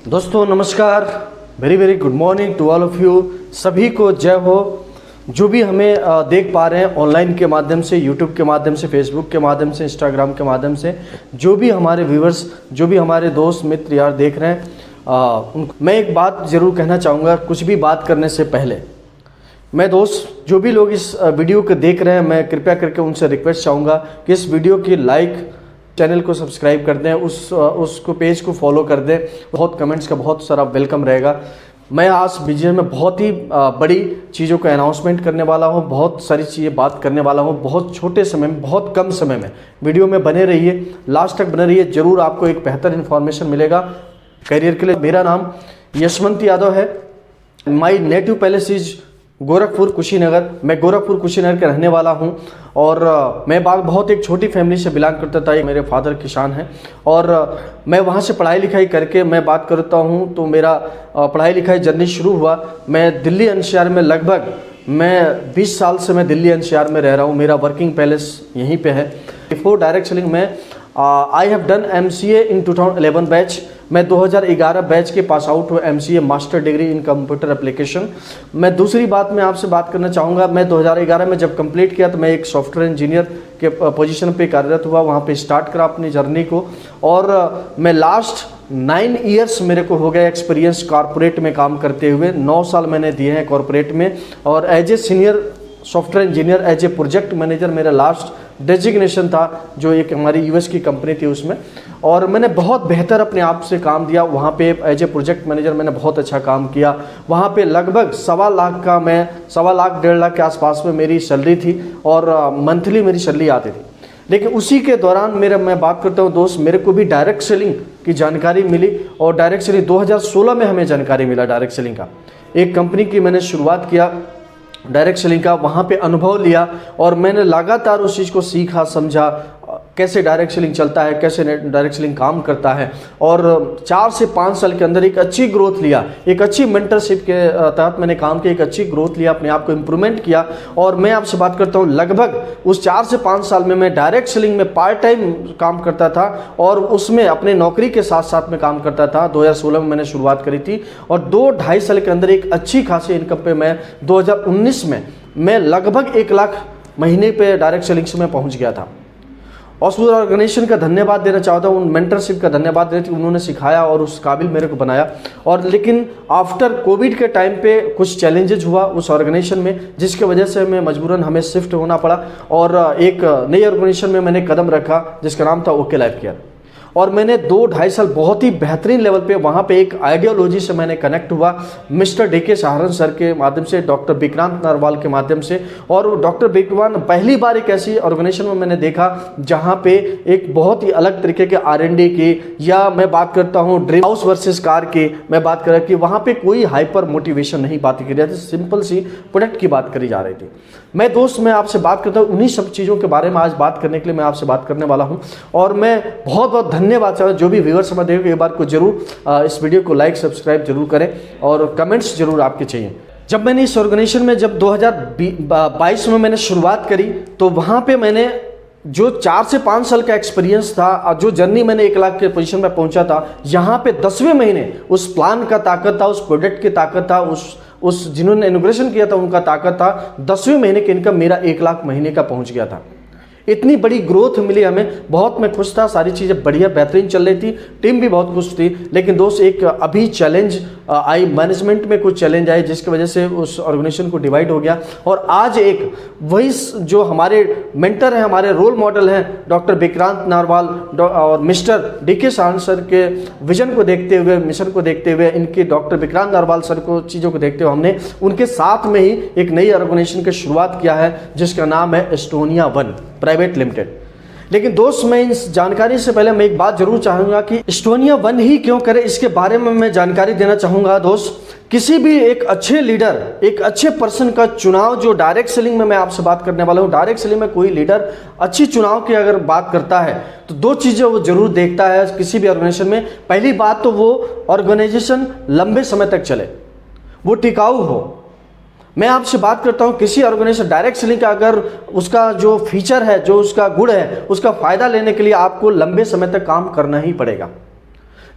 दोस्तों नमस्कार, very very good morning to all of you. सभी को जय हो। जो भी हमें देख पा रहे हैं ऑनलाइन के माध्यम से, यूट्यूब के माध्यम से, फेसबुक के माध्यम से, इंस्टाग्राम के माध्यम से, जो भी हमारे व्यूवर्स, जो भी हमारे दोस्त मित्र यार देख रहे हैं, मैं एक बात ज़रूर कहना चाहूँगा। कुछ भी बात करने से पहले मैं दोस्त जो भी लोग इस वीडियो को देख रहे हैं, मैं कृपया करके उनसे रिक्वेस्ट चाहूँगा कि इस वीडियो की लाइक, चैनल को सब्सक्राइब कर दें, उसको पेज को फॉलो कर दें। बहुत कमेंट्स का बहुत सारा वेलकम रहेगा। मैं आज वीडियो में बहुत ही बड़ी चीज़ों का अनाउंसमेंट करने वाला हूं, बहुत सारी चीज़ें बात करने वाला हूं, बहुत छोटे समय में, बहुत कम समय में। वीडियो में बने रहिए, लास्ट तक बने रहिए, ज़रूर आपको एक बेहतर इन्फॉर्मेशन मिलेगा करियर के लिए। मेरा नाम यशवंत यादव है। My native palace is Gorakhpur Kushinagar. मैं गोरखपुर कुशीनगर का रहने वाला हूं और मैं बहुत एक छोटी फैमिली से बिलोंग करता था। मेरे फादर किसान हैं और मैं वहां से पढ़ाई लिखाई करके मैं बात करता हूं तो मेरा पढ़ाई लिखाई जर्नी शुरू हुआ। मैं दिल्ली एनसीआर में लगभग 20 साल से मैं दिल्ली एनसीआर में रह रहा हूं। मेरा वर्किंग पैलेस यहीं पे है। बिफोर डायरेक्ट सेलिंग में I have done MCA in 2011 batch. मैं 2011 बैच के पास आउट हुआ, MCA master degree in computer application. मैं दूसरी बात मैं आपसे बात करना चाहूँगा, मैं 2011 में जब कंप्लीट किया तो मैं एक सॉफ्टवेयर इंजीनियर के पोजीशन पे कार्यरत हुआ, वहाँ पे स्टार्ट करा अपनी जर्नी को। और मैं लास्ट 9 ईयर्स मेरे को हो गया एक्सपीरियंस कॉर्पोरेट में काम करते हुए। 9 साल मैंने दिए हैं कॉर्पोरेट में और as a senior software engineer, as a project manager मेरा लास्ट डेजिग्नेशन था, जो एक हमारी US की कंपनी थी उसमें। और मैंने बहुत बेहतर अपने आप से काम दिया वहाँ पे। एज ए प्रोजेक्ट मैनेजर मैंने बहुत अच्छा काम किया वहाँ पे। लगभग 1.25 लाख का, मैं 1.25 लाख 1.5 लाख के आसपास में मेरी सैलरी थी और मंथली मेरी सैलरी आती थी। लेकिन उसी के दौरान मैं बात करता हूँ दोस्त, मेरे को भी डायरेक्ट सेलिंग की जानकारी मिली और डायरेक्ट सेलिंग 2016 में हमें जानकारी मिला डायरेक्ट सेलिंग का। एक कंपनी की मैंने शुरुआत किया डायरेक्ट सेलिंग का, वहाँ पे अनुभव लिया और मैंने लगातार उस चीज़ को सीखा, समझा कैसे डायरेक्ट सेलिंग चलता है, कैसे डायरेक्ट सेलिंग काम करता है। और 4 से 5 साल के अंदर एक अच्छी ग्रोथ लिया, एक अच्छी मेंटरशिप के तहत मैंने काम किया, एक अच्छी ग्रोथ लिया, अपने आप को इम्प्रूवमेंट किया। और मैं आपसे बात करता हूँ लगभग उस 4 से 5 साल में मैं डायरेक्ट सेलिंग में पार्ट टाइम काम करता था और उसमें अपने नौकरी के साथ साथ में काम करता था। 2016 में मैंने शुरुआत करी थी और 2-2.5 साल के अंदर एक अच्छी खासी इनकम पे मैं 2019 में मैं लगभग 1 लाख महीने पे डायरेक्ट सेलिंग से मैं पहुँच गया था। और उस ऑर्गेनाइजेशन का धन्यवाद देना चाहता हूँ, उन मेंटरशिप का धन्यवाद देना चाहिए, उन्होंने सिखाया और उस काबिल मेरे को बनाया। और लेकिन आफ्टर कोविड के टाइम पे कुछ चैलेंजेस हुआ उस ऑर्गेनाइजेशन में, जिसके वजह से मैं मजबूरन हमें शिफ्ट होना पड़ा और एक नई ऑर्गेनाइजेशन में मैंने कदम रखा जिसका नाम था ओके लाइफ केयर। और मैंने 2-2.5 साल बहुत ही बेहतरीन लेवल पे वहाँ पे एक आइडियोलॉजी से मैंने कनेक्ट हुआ, मिस्टर DK सहारन सर के माध्यम से, डॉक्टर विक्रांत नरवाल के माध्यम से। और डॉक्टर विक्रांत पहली बार एक ऐसी ऑर्गेनाइजेशन में मैंने देखा जहाँ पे एक बहुत ही अलग तरीके के R&D की, या मैं बात करता हूँ ड्रीम हाउस वर्सेस कार की, मैं बात कर रहा कि वहाँ पे कोई हाइपर मोटिवेशन नहीं बात करी जाती, सिंपल सी प्रोडक्ट की बात करी जा रही थी। मैं दोस्त मैं आपसे बात करता हूँ उन्हीं सब चीज़ों के बारे में आज बात करने के लिए मैं आपसे बात करने वाला हूँ। और मैं बहुत बहुत धन्यवाद चाहता हूँ जो भी व्यूअर्स हमारे देखेंगे, एक बार को जरूर इस वीडियो को लाइक सब्सक्राइब जरूर करें और कमेंट्स जरूर आपके चाहिए। जब मैंने इस ऑर्गेनाइजेशन में जब 2022 में मैंने शुरुआत करी तो वहाँ पे मैंने जो 4 से 5 साल का एक्सपीरियंस था, जो जर्नी मैंने 1 लाख के पोजीशन में पहुंचा था, यहाँ पे 10वें महीने उस प्लान का ताकत था, उस प्रोडक्ट की ताकत था, उस जिन्होंने इनोग्रेशन किया था उनका ताकत था। 10वें महीने के इनकम मेरा 1 लाख महीने का पहुंच गया था। इतनी बड़ी ग्रोथ मिली हमें, बहुत मैं खुश था, सारी चीज़ें बढ़िया बेहतरीन चल रही थी, टीम भी बहुत खुश थी। लेकिन दोस्त एक अभी चैलेंज आई, मैनेजमेंट में कुछ चैलेंज आए जिसकी वजह से उस ऑर्गेनाइजेशन को डिवाइड हो गया। और आज एक वही जो हमारे मेंटर हैं, हमारे रोल मॉडल हैं, डॉक्टर विक्रांत नरवाल और मिस्टर DK सहारन सर के विजन को देखते हुए, मिशन को देखते हुए, इनके डॉक्टर विक्रांत नरवाल सर को चीज़ों को देखते हुए हमने उनके साथ में ही एक नई ऑर्गेनाइजेशन की शुरुआत किया है जिसका नाम है एस्टोनिया वन प्राइवेट लिमिटेड। लेकिन दोस्त मैं इस जानकारी से पहले मैं एक बात जरूर चाहूँगा कि एस्टोनिया वन ही क्यों करे, इसके बारे में मैं जानकारी देना चाहूँगा। दोस्त किसी भी एक अच्छे लीडर, एक अच्छे पर्सन का चुनाव, जो डायरेक्ट सेलिंग में मैं आपसे बात करने वाला हूँ, डायरेक्ट सेलिंग में कोई लीडर अच्छी चुनाव की अगर बात करता है तो 2 चीज़ें वो जरूर देखता है किसी भी ऑर्गेनाइजेशन में। पहली बात तो वो ऑर्गेनाइजेशन लंबे समय तक चले, वो टिकाऊ हो। मैं आपसे बात करता हूं किसी ऑर्गेनाइजेशन डायरेक्ट सेलिंग का अगर उसका जो फीचर है, जो उसका गुण है, उसका फायदा लेने के लिए आपको लंबे समय तक काम करना ही पड़ेगा।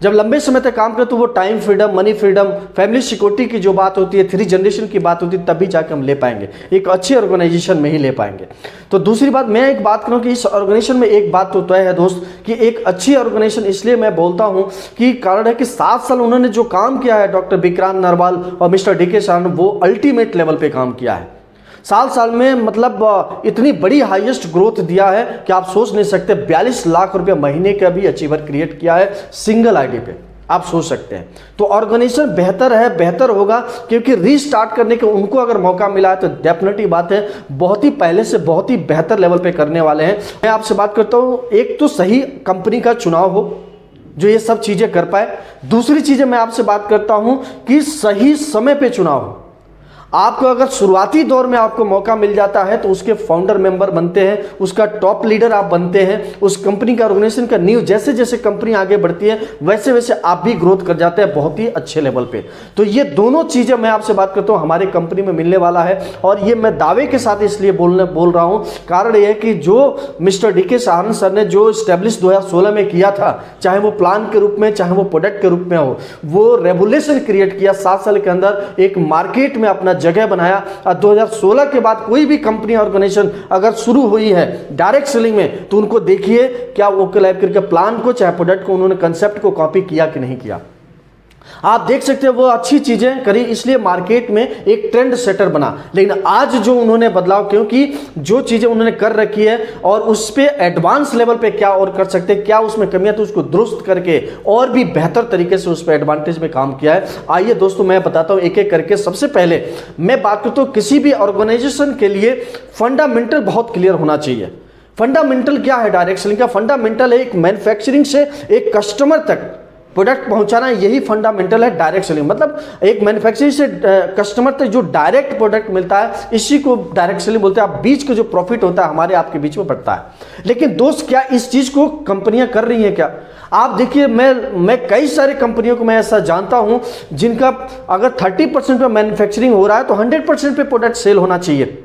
जब लंबे समय तक काम करें तो वो time freedom, money freedom, family security की जो बात होती है, 3 जनरेशन की बात होती है, तभी जाकर हम ले पाएंगे, एक अच्छी ऑर्गेनाइजेशन में ही ले पाएंगे। तो दूसरी बात, मैं एक बात करूं कि इस ऑर्गेनाइजेशन में एक बात तो तय है दोस्त कि एक अच्छी ऑर्गेनाइजेशन इसलिए मैं बोलता हूं कि कारण है कि 7 साल उन्होंने जो काम किया है डॉक्टर विक्रांत नरवाल और मिस्टर डी के साहब, वो अल्टीमेट लेवल पे काम किया है। साल में मतलब इतनी बड़ी हाईएस्ट ग्रोथ दिया है कि आप सोच नहीं सकते। 42 लाख रुपए महीने का भी अचीवर क्रिएट किया है सिंगल आईडी पे, आप सोच सकते हैं। तो ऑर्गेनाइजेशन बेहतर है, बेहतर होगा, क्योंकि रीस्टार्ट करने के उनको अगर मौका मिला है तो डेफिनेटली बात है बहुत ही पहले से बहुत ही बेहतर लेवल पे करने वाले हैं। मैं आपसे बात करता हूं, एक तो सही कंपनी का चुनाव हो जो ये सब चीजें कर पाए। दूसरी चीजें मैं आपसे बात करता हूं कि सही समय पे चुनाव हो। आपको अगर शुरुआती दौर में आपको मौका मिल जाता है तो उसके फाउंडर मेंबर बनते हैं, उसका टॉप लीडर आप बनते हैं, उस कंपनी का ऑर्गेनाइजेशन का न्यू, जैसे जैसे कंपनी आगे बढ़ती है वैसे वैसे आप भी ग्रोथ कर जाते हैं बहुत ही अच्छे लेवल पे। तो ये दोनों चीजें मैं आपसे बात करता हूं हमारे कंपनी में मिलने वाला है, और ये मैं दावे के साथ इसलिए बोल रहा हूं, कारण यह है कि जो मिस्टर डी के सहारन सर ने जो स्टैब्लिश 2016 में किया था, चाहे वो प्लान के रूप में चाहे वो प्रोडक्ट के रूप में हो, वो रेवोल्यूशन क्रिएट किया 7 साल के अंदर, एक मार्केट में अपना जगह बनाया। और 2016 के बाद कोई भी कंपनी ऑर्गेनाइजेशन अगर शुरू हुई है डायरेक्ट सेलिंग में तो उनको देखिए क्या वो लाइफ करके प्लान को चाहे प्रोडक्ट को उन्होंने कंसेप्ट को कॉपी किया कि नहीं किया। आप देख सकते हैं वो अच्छी चीजें करी, इसलिए मार्केट में एक ट्रेंड सेटर बना। लेकिन आज जो उन्होंने बदलाव, क्योंकि जो चीजें उन्होंने कर रखी है और उस पे एडवांस लेवल पे क्या और कर सकते हैं, क्या उसमें कमियां तो उसको दुरुस्त करके और भी बेहतर तरीके से उस पे एडवांटेज में काम किया है। आइए दोस्तों मैं बताता हूं एक एक करके। सबसे पहले मैं बात करता हूं किसी भी ऑर्गेनाइजेशन के लिए फंडामेंटल बहुत क्लियर होना चाहिए। फंडामेंटल क्या है डायरेक्ट सेलिंग का? फंडामेंटल है एक मैन्युफैक्चरिंग से एक कस्टमर तक प्रोडक्ट पहुंचाना, यही फंडामेंटल है डायरेक्ट सेलिंग। मतलब एक मैन्युफैक्चरिंग से कस्टमर तक जो डायरेक्ट प्रोडक्ट मिलता है इसी को डायरेक्ट सेलिंग बोलते हैं। आप बीच का जो प्रॉफिट होता है हमारे आपके बीच में बढ़ता है। लेकिन दोस्त क्या इस चीज को कंपनियां कर रही हैं क्या? आप देखिए, मैं कई सारी कंपनियों को मैं ऐसा जानता हूं जिनका अगर 30% पे मैन्युफैक्चरिंग हो रहा है तो 100% पे प्रोडक्ट सेल होना चाहिए।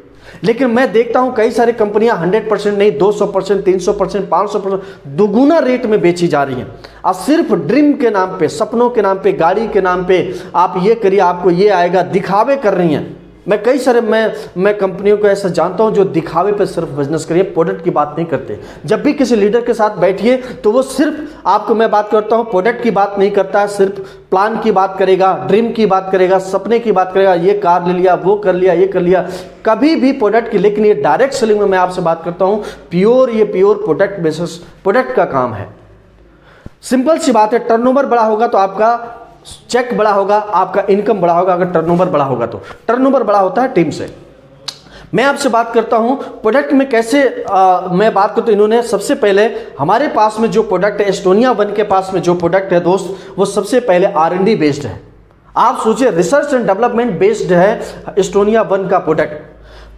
लेकिन मैं देखता हूं कई सारी कंपनियां 100% नहीं 200%, 300%, 500% दुगुना रेट में बेची जा रही हैं। और सिर्फ ड्रीम के नाम पे, सपनों के नाम पे, गाड़ी के नाम पे आप ये करिए आपको ये आएगा, दिखावे कर रही हैं। मैं कई सारे मैं कंपनियों को ऐसा जानता हूं जो दिखावे पे सिर्फ बिजनेस करिए, प्रोडक्ट की बात नहीं करते। जब भी किसी लीडर के साथ बैठिए तो वो सिर्फ आपको, मैं बात करता हूं, प्रोडक्ट की बात नहीं करता है, सिर्फ प्लान की बात करेगा, ड्रीम की बात करेगा, सपने की बात करेगा, ये कार ले लिया, वो कर लिया, ये कर लिया, कभी भी प्रोडक्ट की। लेकिन ये डायरेक्ट सेलिंग में मैं आपसे बात करता हूं ये प्योर प्रोडक्ट बेसिस प्रोडक्ट का काम है। सिंपल सी बात है, टर्नओवर बड़ा होगा तो आपका चेक बड़ा होगा, आपका इनकम बड़ा होगा। अगर टर्नओवर बड़ा होगा तो टर्नओवर बड़ा होता है टीम से। मैं आपसे बात करता हूं प्रोडक्ट में कैसे मैं बात करता हूं। इन्होंने सबसे पहले हमारे पास में जो प्रोडक्ट है, एस्टोनिया वन के पास में जो प्रोडक्ट है दोस्त, वो सबसे पहले R&D बेस्ड है। आप सोचिए, रिसर्च एंड डेवलपमेंट बेस्ड है एस्टोनिया वन का प्रोडक्ट।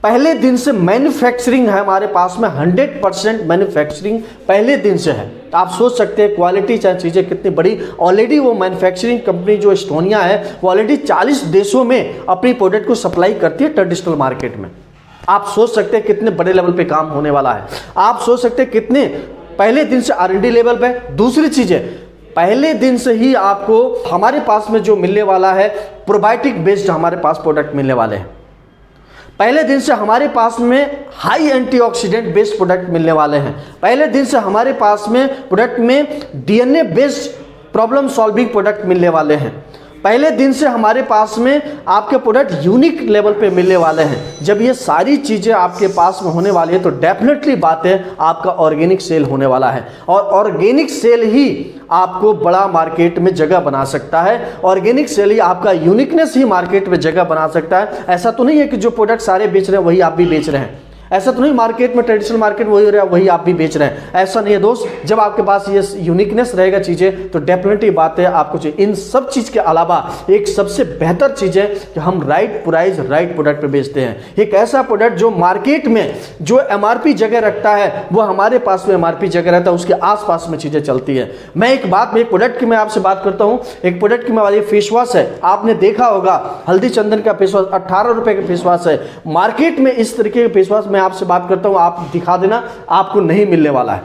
पहले दिन से मैन्युफैक्चरिंग है हमारे पास में, 100% मैन्युफैक्चरिंग पहले दिन से है। तो आप सोच सकते हैं क्वालिटी चाहे चीज़ें कितनी बड़ी। ऑलरेडी वो मैन्युफैक्चरिंग कंपनी जो एस्टोनिया है वो ऑलरेडी 40 देशों में अपनी प्रोडक्ट को सप्लाई करती है ट्रेडिशनल मार्केट में। आप सोच सकते हैं कितने बड़े लेवल पे काम होने वाला है। आप सोच सकते हैं कितने पहले दिन से R&D लेवल पे। दूसरी चीज़ है, पहले दिन से ही आपको हमारे पास में जो मिलने वाला है प्रोबायोटिक बेस्ड हमारे पास प्रोडक्ट मिलने वाले हैं। पहले दिन से हमारे पास में हाई एंटीऑक्सीडेंट बेस्ड प्रोडक्ट मिलने वाले हैं। पहले दिन से हमारे पास में प्रोडक्ट में DNA based problem solving product मिलने वाले हैं। पहले दिन से हमारे पास में आपके प्रोडक्ट यूनिक लेवल पे मिलने वाले हैं। जब ये सारी चीज़ें आपके पास में होने वाली है तो डेफिनेटली बात है आपका ऑर्गेनिक सेल होने वाला है। और ऑर्गेनिक सेल ही आपको बड़ा मार्केट में जगह बना सकता है। ऑर्गेनिक सेल ही आपका यूनिकनेस ही मार्केट में जगह बना सकता है। ऐसा तो नहीं है कि जो प्रोडक्ट सारे बेच रहे हैं वही आप भी बेच रहे हैं। ऐसा तो नहीं मार्केट में ट्रेडिशनल मार्केट वही हो रहा है वही आप भी बेच रहे हैं। ऐसा नहीं है दोस्त। जब आपके पास ये यूनिकनेस रहेगा चीज़ें तो डेफिनेटली बात है आपको चाहिए। इन सब चीज़ के अलावा एक सबसे बेहतर चीज़ है कि हम राइट प्राइस राइट प्रोडक्ट पे बेचते हैं। एक ऐसा प्रोडक्ट जो मार्केट में जो MRP जगह रखता है वो हमारे पास में MRP जगह रहता है, उसके आसपास में चीज़ें चलती है। मैं एक प्रोडक्ट की मैं आपसे बात करता हूँ। एक प्रोडक्ट की मैं वाली फेस वॉश है, आपने देखा होगा हल्दी चंदन का फेस वॉश 18 रुपये का फेस वॉश है। मार्केट में इस तरीके के फेस वॉश आपसे बात करता हूं, आप दिखा देना, आपको नहीं मिलने वाला है।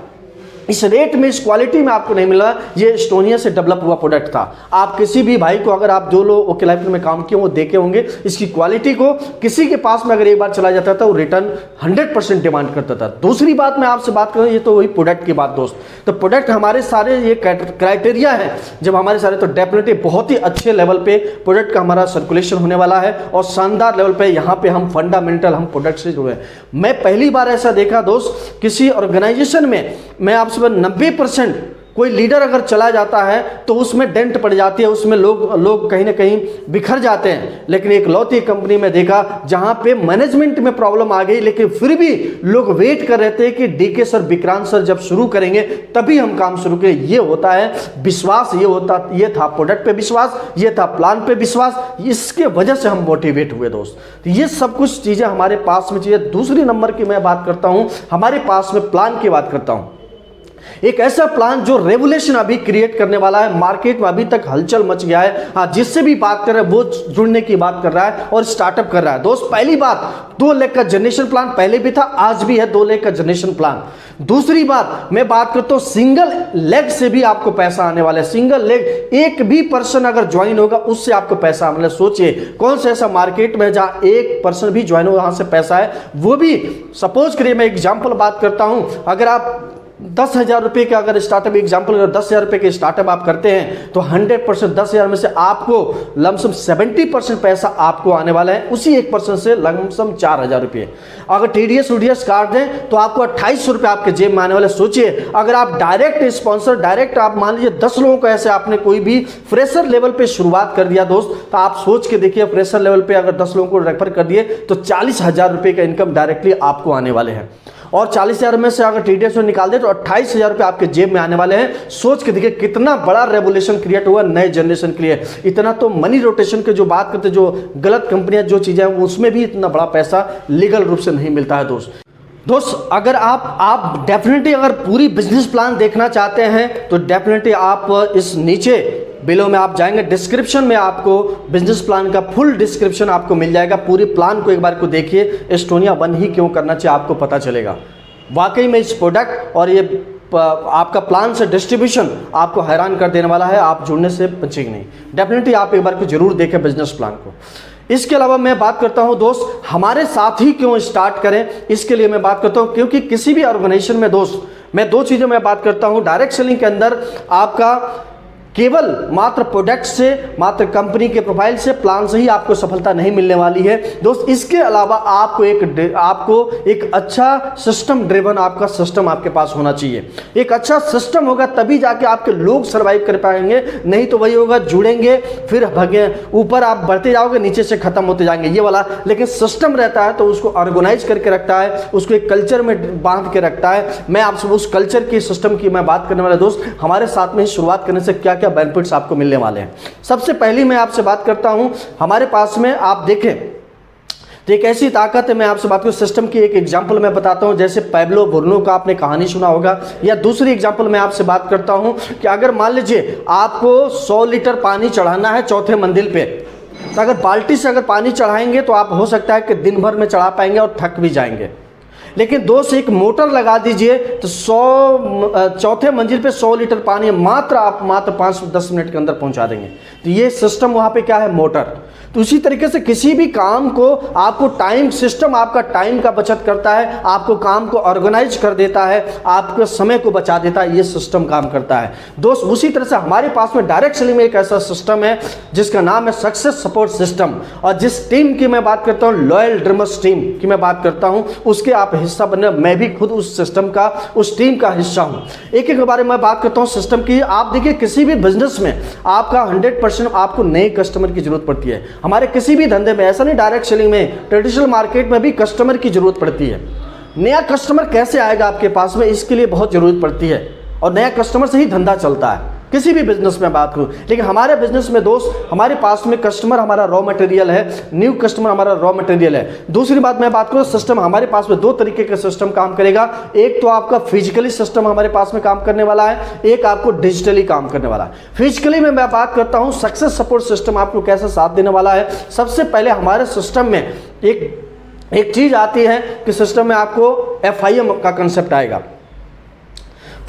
इस रेट में, इस क्वालिटी में आपको नहीं मिला। ये एस्टोनिया से डेवलप हुआ प्रोडक्ट था। आप किसी भी भाई को, अगर आप जो लोग ओके लाइफ में काम किए वो देखे होंगे, इसकी क्वालिटी को किसी के पास में अगर एक बार चला जाता था वो रिटर्न 100% डिमांड करता था। दूसरी बात मैं आपसे बात करूं, ये तो वही प्रोडक्ट की बात दोस्त। तो प्रोडक्ट हमारे सारे ये क्राइटेरिया है जब हमारे सारे, तो डेफिनेटली बहुत ही अच्छे लेवल पे प्रोडक्ट का हमारा सर्कुलेशन होने वाला है और शानदार लेवल पे यहाँ पे हम फंडामेंटल हम प्रोडक्ट से जुड़े हैं। मैं पहली बार ऐसा देखा दोस्त, किसी ऑर्गेनाइजेशन में मैं आपसे 90% कोई लीडर अगर चला जाता है तो उसमें डेंट पड़ जाती है, उसमें लोग कहीं ना कहीं बिखर जाते हैं। लेकिन एक लौती कंपनी में देखा जहां पे मैनेजमेंट में प्रॉब्लम आ गई, लेकिन फिर भी लोग वेट कर रहे थे कि डीके सर, विक्रांत सर जब शुरू करेंगे तभी हम काम शुरू करें। ये होता है विश्वास, ये था प्रोडक्ट पे विश्वास, ये था प्लान पे विश्वास। इसके वजह से हम मोटिवेट हुए दोस्त। तो ये सब कुछ चीजें हमारे पास में चाहिए। दूसरी नंबर की मैं बात करता हूं, हमारे पास में प्लान की बात करता हूं। एक ऐसा प्लान जो रेवोल्यूशन अभी क्रिएट करने वाला है। मार्केट में अभी तक हलचल मच गया है। हाँ, जिससे भी बात कर रहे हैं वो जुड़ने की बात कर रहा है और स्टार्टअप कर रहा है दोस्त। पहली बात, 2 लाख का जनरेशन प्लान पहले भी था, आज भी है 2 लाख का जनरेशन प्लान। दूसरी बात मैं बात करता हूं, सिंगल लेग से भी आपको पैसा आने वाला है। सिंगल लेग, एक भी पर्सन अगर ज्वाइन होगा उससे आपको पैसा आने वाला है। सोचिए कौन सा ऐसा मार्केट में जहां एक पर्सन भी ज्वाइन हो, वहां से पैसा है। वो भी सपोज करिए, मैं एग्जाम्पल बात करता हूं, अगर आप 10,000 रुपये का अगर स्टार्टअप, एग्जाम्पल अगर 10,000 रुपये के स्टार्टअप आप करते हैं तो 100% 10,000 में से आपको लमसम 70% पैसा आपको आने वाला है। उसी एक पर्सन से लमसम 4,000 रुपये। अगर TDS काट दें तो आपको 2800 रुपये आपके जेब में आने वाले। सोचिए अगर आप डायरेक्ट स्पॉन्सर, डायरेक्ट आप मान लीजिए 10 लोगों को ऐसे आपने कोई भी फ्रेशर लेवल पे शुरुआत कर दिया दोस्त, तो आप सोच के देखिए फ्रेशर लेवल पे अगर 10 लोगों को रेफर कर दिए तो 40,000 रुपये का इनकम डायरेक्टली आपको आने वाले हैं। और 40,000 में से अगर TDS में निकाल दे तो 28,000 रुपये आपके जेब में आने वाले हैं। सोच के देखिए कितना बड़ा रेवोल्यूशन क्रिएट हुआ नए जनरेशन के लिए। इतना तो मनी रोटेशन के जो बात करते, जो गलत कंपनियां जो चीजें हैं उसमें भी इतना बड़ा पैसा लीगल रूप से नहीं मिलता है दोस्त। अगर आप डेफिनेटली अगर पूरी बिजनेस प्लान देखना चाहते हैं तो डेफिनेटली आप इस नीचे बिलो में आप जाएंगे, डिस्क्रिप्शन में आपको बिजनेस प्लान का फुल डिस्क्रिप्शन आपको मिल जाएगा। पूरी प्लान को एक बार को देखिए, एस्टोनिया 1 ही क्यों करना चाहिए आपको पता चलेगा। वाकई में इस प्रोडक्ट और ये आपका प्लान से डिस्ट्रीब्यूशन आपको हैरान कर देने वाला है। आप जुड़ने से बचेंगे नहीं। डेफिनेटली आप एक बार को जरूर देखें बिजनेस प्लान को। इसके अलावा मैं बात करता हूं दोस्त, हमारे साथ ही क्यों स्टार्ट करें, इसके लिए मैं बात करता हूं क्योंकि किसी भी ऑर्गेनाइजेशन में दोस्त मैं 2 चीजें मैं बात करता हूं। डायरेक्ट सेलिंग के अंदर आपका केवल मात्र प्रोडक्ट से, मात्र कंपनी के प्रोफाइल से, प्लान से ही आपको सफलता नहीं मिलने वाली है दोस्त। इसके अलावा आपको एक अच्छा सिस्टम ड्रिवन आपका सिस्टम आपके पास होना चाहिए। एक अच्छा सिस्टम होगा तभी जाके आपके लोग सर्वाइव कर पाएंगे, नहीं तो वही होगा जुड़ेंगे फिर भगे, ऊपर आप बढ़ते जाओगे नीचे से खत्म होते जाएंगे ये वाला। लेकिन सिस्टम रहता है तो उसको ऑर्गेनाइज करके रखता है, उसको एक कल्चर में बांध के रखता है। मैं आपसे उस कल्चर की, सिस्टम की मैं बात करने वाला दोस्त। हमारे साथ में शुरुआत करने से क्या बेनिफिट्स आपको मिलने वाले हैं। सबसे पहली मैं आपसे बात करता हूं, हमारे पास में आप देखें तो एक ऐसी ताकत है। मैं आपसे बात करूं सिस्टम की, एक एग्जांपल मैं बताता हूं। जैसे पैब्लो बुर्नो का आपने कहानी सुना होगा, या दूसरी एग्जांपल मैं आपसे बात करता हूं कि अगर मान लीजिए आपको 100 लीटर पानी चढ़ाना है 4थे मंजिल पे, तो अगर बाल्टी से अगर पानी चढ़ाएंगे तो आप हो सकता है कि दिन भर में चढ़ा पाएंगे और थक भी जाएंगे। लेकिन दोस्त एक मोटर लगा दीजिए तो 4थे मंजिल पे 100 लीटर पानी मात्र आप 5-10 मिनट के अंदर पहुंचा देंगे। तो ये सिस्टम वहां पे क्या है, मोटर। तो उसी तरीके से किसी भी काम को आपको टाइम सिस्टम आपका टाइम का बचत करता है, आपको काम को ऑर्गेनाइज कर देता है, आपके समय को बचा देता है, ये सिस्टम काम करता है दोस्त। उसी तरह से हमारे पास में डायरेक्ट सेलिंग में एक ऐसा सिस्टम है जिसका नाम है सक्सेस सपोर्ट सिस्टम। और जिस टीम की मैं बात करता हूँ, लॉयल ड्रीमर्स टीम की मैं बात करता हूँ, उसके आप हिस्सा बनने, मैं भी खुद उस सिस्टम का, उस टीम का हिस्सा हूँ। एक एक के बारे में मैं बात करता हूँ सिस्टम की। आप देखिए किसी भी बिजनेस में आपका 100% आपको नए कस्टमर की जरूरत पड़ती है। हमारे किसी भी धंधे में, ऐसा नहीं डायरेक्ट सेलिंग में, ट्रेडिशनल मार्केट में भी कस्टमर की जरूरत पड़ती है। नया कस्टमर कैसे आएगा आपके पास में, इसके लिए बहुत जरूरत पड़ती है। और नया कस्टमर से ही धंधा चलता है किसी भी बिजनेस में बात करूं। लेकिन हमारे बिजनेस में दोस्त, हमारे पास में कस्टमर हमारा रॉ मटेरियल है, न्यू कस्टमर हमारा रॉ मटेरियल है। दूसरी बात मैं बात करूं सिस्टम, हमारे पास में 2 तरीके का सिस्टम काम करेगा। एक तो आपका फिजिकली सिस्टम हमारे पास में काम करने वाला है, एक आपको डिजिटली काम करने वाला है। फिजिकली में मैं बात करता हूं सक्सेस सपोर्ट सिस्टम आपको कैसे साथ देने वाला है। सबसे पहले हमारे सिस्टम में एक चीज आती है कि सिस्टम में आपको FIM का कंसेप्ट आएगा,